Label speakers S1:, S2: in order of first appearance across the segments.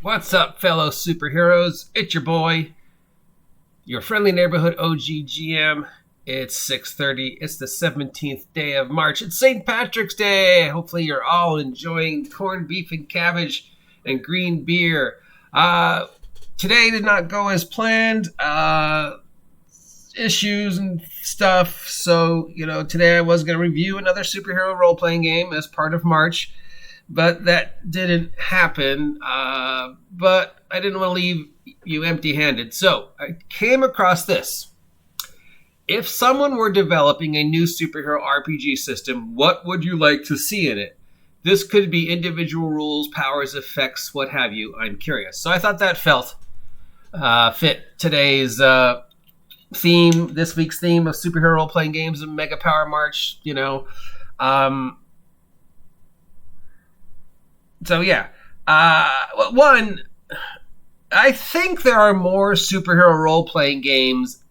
S1: What's up, fellow superheroes? It's your boy, your friendly neighborhood OGGM. It's 6:30. It's the 17th day of March. It's St. Patrick's Day. Hopefully you're all enjoying corned beef and cabbage and green beer. Today did not go as planned. Issues and stuff. So, today I was going to review another superhero role-playing game as part of March. But that didn't happen. But I didn't want to leave you empty-handed. So I came across this. If someone were developing a new superhero RPG system, what would you like to see in it? This could be individual rules, powers, effects, what have you. I'm curious. So I thought that felt fit today's theme, this week's theme of superhero role-playing games and Mega Power March, So, yeah. One, I think there are more superhero role-playing games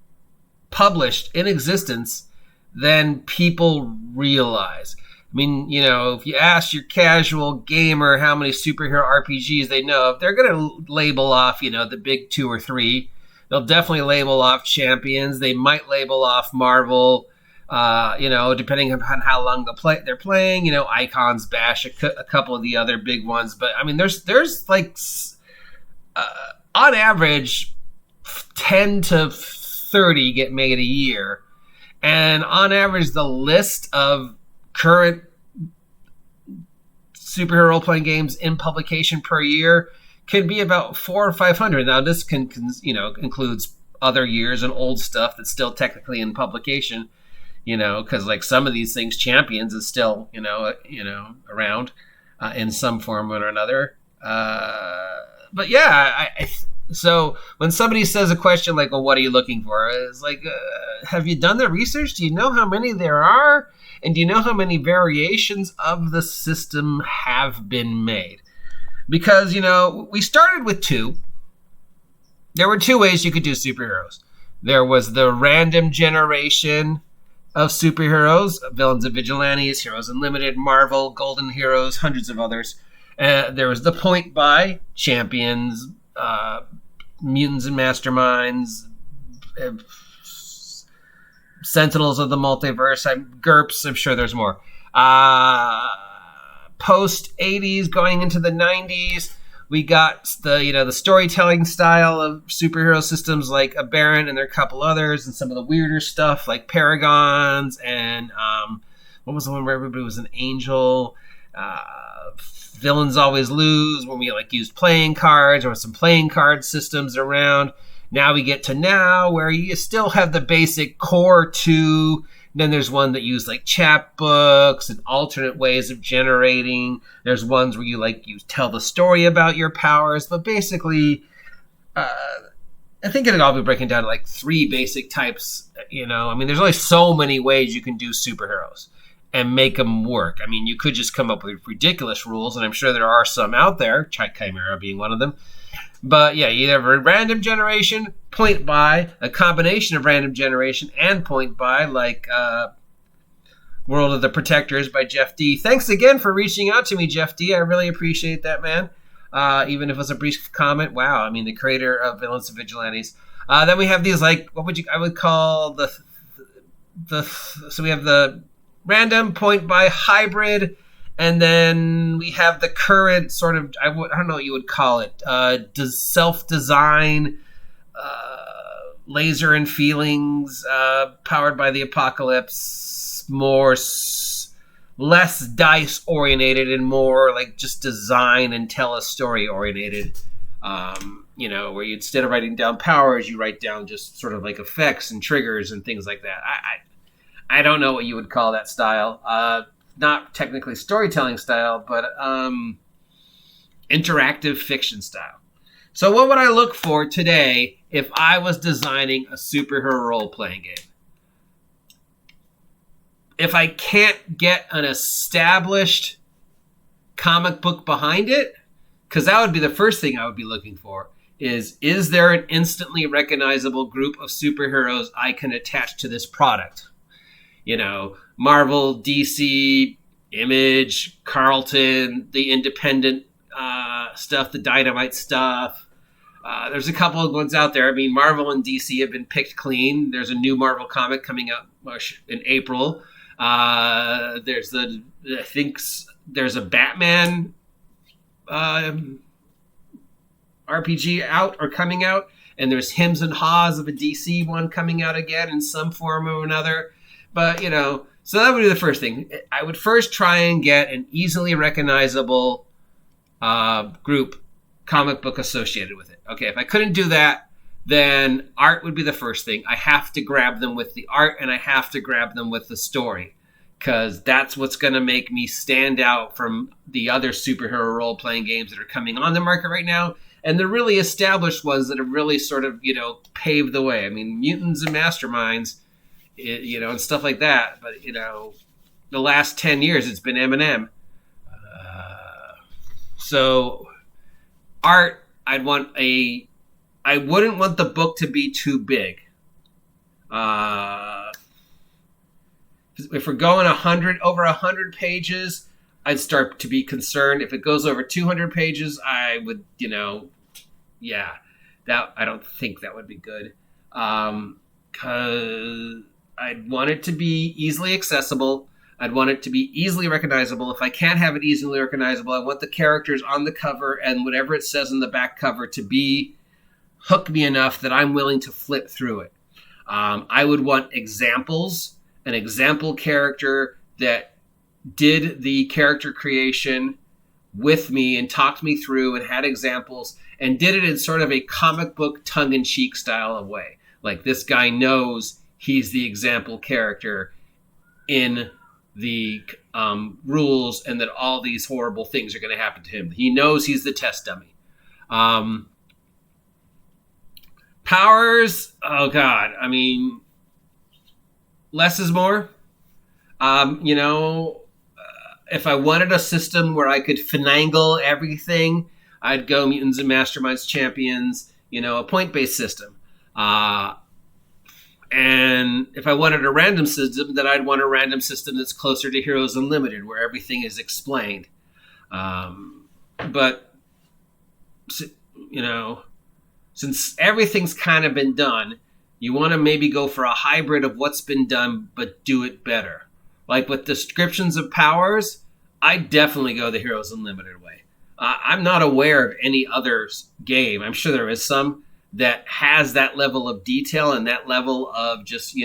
S1: published in existence than people realize. I mean, if you ask your casual gamer how many superhero RPGs they know of, they're going to label off, the big 2 or 3. They'll definitely label off Champions. They might label off Marvel. Depending upon how long they're playing, Icons bash a couple of the other big ones. But, I mean, there's like, on average, 10 to 30 get made a year. And on average, the list of current superhero role-playing games in publication per year can be about 400 or 500. Now, this includes other years and old stuff that's still technically in publication. Because like some of these things, Champions is still, around in some form or another. But yeah, so when somebody says a question like, well, what are you looking for? It's like, have you done the research? Do you know how many there are? And do you know how many variations of the system have been made? Because, we started with 2. There were 2 ways you could do superheroes. There was the random generation of superheroes, Villains and Vigilantes, Heroes Unlimited, Marvel, Golden Heroes, hundreds of others. There was the point buy, Champions, Mutants and Masterminds, Sentinels of the Multiverse, GURPS, I'm sure there's more. Post 80s, going into the 90s, we got the storytelling style of superhero systems like Aberrant, and there are a couple others, and some of the weirder stuff like Paragons, and what was the one where everybody was an angel? Villains Always Lose, when we used playing cards, or some playing card systems around. Now we get to now where you still have the basic core 2. Then there's one that use chapbooks and alternate ways of generating. There's ones where you tell the story about your powers. But basically, I think it'll all be breaking down to 3 basic types. There's only so many ways you can do superheroes and make them work. You could just come up with ridiculous rules, and I'm sure there are some out there, Chimera being one of them. But yeah, you have a random generation, point buy, a combination of random generation and point buy, like World of the Protectors by Jeff D. Thanks again for reaching out to me, Jeff D. I really appreciate that, man. Even if it was a brief comment. Wow, the creator of Villains and Vigilantes. Then we have these I would call so we have the random, point buy, hybrid. And then we have the current sort of, I don't know what you would call it, self-design, laser and feelings, powered by the apocalypse, less dice-orientated and more just design and tell a story-orientated, where you, instead of writing down powers, you write down just sort of effects and triggers and things like that. I don't know what you would call that style. Not technically storytelling style, but interactive fiction style. So what would I look for today if I was designing a superhero role-playing game? If I can't get an established comic book behind it, because that would be the first thing I would be looking for, is there an instantly recognizable group of superheroes I can attach to this product? Marvel, DC, Image, Carlton, the independent stuff, the Dynamite stuff. There's a couple of ones out there. I mean, Marvel and DC have been picked clean. There's a new Marvel comic coming out in April. There's there's a Batman RPG out or coming out, and there's Hims and Haws of a DC one coming out again in some form or another. But, so that would be the first thing. I would first try and get an easily recognizable group comic book associated with it. Okay, if I couldn't do that, then art would be the first thing. I have to grab them with the art, and I have to grab them with the story, because that's what's going to make me stand out from the other superhero role-playing games that are coming on the market right now, and the really established ones that have really sort of, paved the way. I mean, Mutants and Masterminds, and stuff like that. But, the last 10 years, it's been M&M. So art, I wouldn't want the book to be too big. If we're going over 100 pages, I'd start to be concerned. If it goes over 200 pages, I would, that I don't think that would be good. Because I'd want it to be easily accessible. I'd want it to be easily recognizable. If I can't have it easily recognizable, I want the characters on the cover and whatever it says on the back cover to hook me enough that I'm willing to flip through it. I would want examples, an example character that did the character creation with me and talked me through and had examples and did it in sort of a comic book tongue-in-cheek style of way. Like, this guy knows he's the example character in the rules, and that all these horrible things are going to happen to him. He knows he's the test dummy. Powers, oh God, I mean, less is more. If I wanted a system where I could finagle everything, I'd go Mutants and Masterminds Champions, a point-based system. And if I wanted a random system, then I'd want a random system that's closer to Heroes Unlimited, where everything is explained. But, since everything's kind of been done, you want to maybe go for a hybrid of what's been done, but do it better. Like with descriptions of powers, I definitely go the Heroes Unlimited way. I'm not aware of any other game, I'm sure there is some, that has that level of detail and that level of just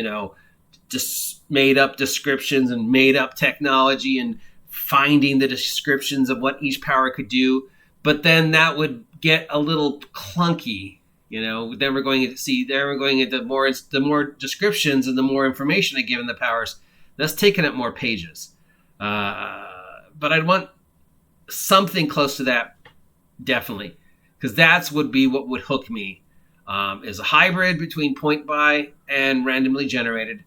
S1: made up descriptions and made up technology and finding the descriptions of what each power could do. But then that would get a little clunky. Then we're going into the more descriptions and the more information I give in the powers. That's taking up more pages. But I'd want something close to that, definitely, because that's would be what would hook me. Is a hybrid between point buy and randomly generated.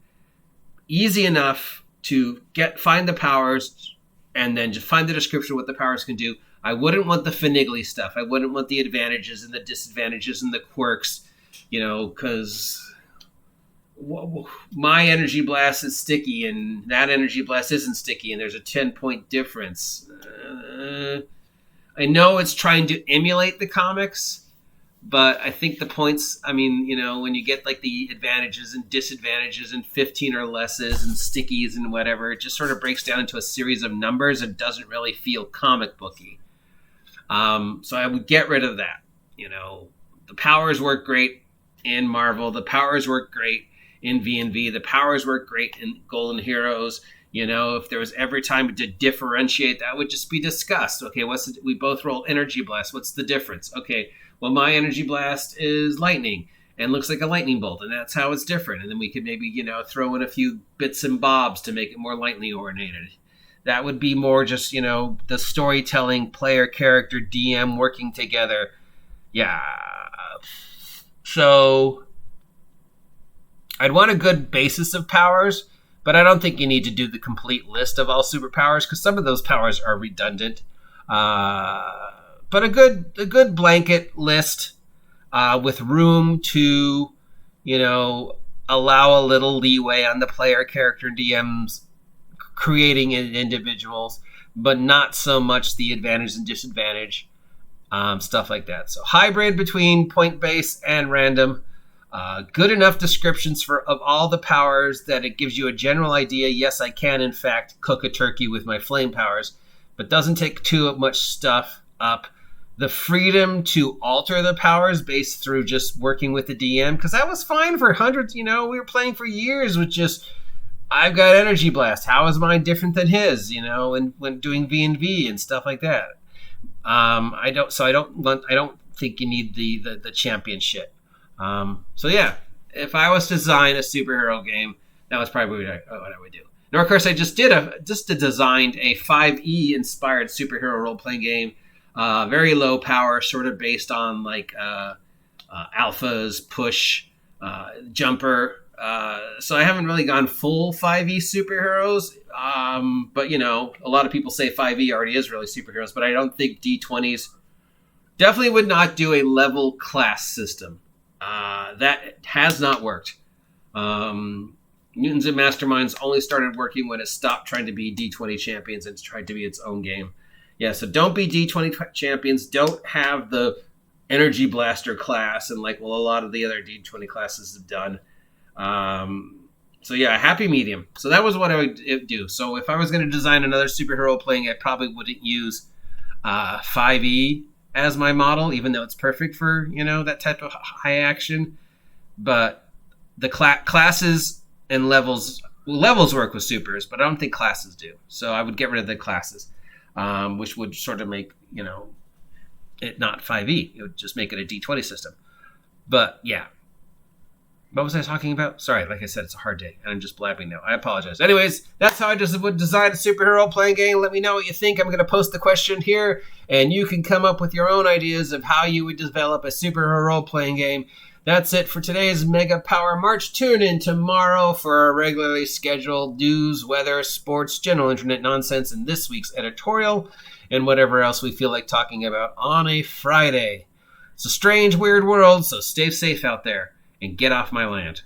S1: Easy enough to find the powers and then just find the description of what the powers can do. I wouldn't want the finagly stuff. I wouldn't want the advantages and the disadvantages and the quirks, because my energy blast is sticky and that energy blast isn't sticky and there's a 10-point difference. I know it's trying to emulate the comics, but I think the points, when you get like the advantages and disadvantages and 15 or lesses and stickies and whatever, it just sort of breaks down into a series of numbers and doesn't really feel comic booky. So I would get rid of that. The powers work great in Marvel. The powers work great in V&V. The powers work great in Golden Heroes. If there was ever time to differentiate, that would just be discussed. Okay, we both roll energy blast. What's the difference? Okay, well, my energy blast is lightning and looks like a lightning bolt, and that's how it's different. And then we could maybe, throw in a few bits and bobs to make it more lightning oriented. That would be more just, the storytelling, player, character, DM working together. Yeah. So I'd want a good basis of powers, but I don't think you need to do the complete list of all superpowers because some of those powers are redundant. But a good blanket list with room to, allow a little leeway on the player, character, DMs creating individuals, but not so much the advantage and disadvantage. stuff like that. So hybrid between point-based and random. Good enough descriptions of all the powers that it gives you a general idea. Yes, I can, in fact, cook a turkey with my flame powers, but doesn't take too much stuff up. The freedom to alter the powers based through just working with the DM, because that was fine for hundreds. We were playing for years with just, I've got energy blast. How is mine different than his? And when doing V&V and stuff like that. I don't think you need the champion shit. So yeah, if I was to design a superhero game, that was probably what I would do. Now, of course, I just designed a 5e inspired superhero role playing game, very low power, sort of based on like Alpha's push, Jumper. So I haven't really gone full 5e superheroes, but a lot of people say 5e already is really superheroes, but I don't think D20s definitely would not do a level class system. That has not worked. Mutants and Masterminds only started working when it stopped trying to be D20 champions and tried to be its own game. Yeah, so don't be D20 champions. Don't have the Energy Blaster class and a lot of the other D20 classes have done. So yeah, happy medium. So that was what I would do. So if I was going to design another superhero playing, I probably wouldn't use 5e as my model, even though it's perfect for, that type of high action. But the classes and levels work with supers, but I don't think classes do. So I would get rid of the classes, which would sort of make, it not 5e. It would just make it a D20 system. But yeah. What was I talking about? Sorry, like I said, it's a hard day, and I'm just blabbing now. I apologize. Anyways, that's how I just would design a superhero playing game. Let me know what you think. I'm going to post the question here, and you can come up with your own ideas of how you would develop a superhero role-playing game. That's it for today's Mega Power March. Tune in tomorrow for our regularly scheduled news, weather, sports, general internet nonsense, and this week's editorial, and whatever else we feel like talking about on a Friday. It's a strange, weird world, so stay safe out there. And get off my land.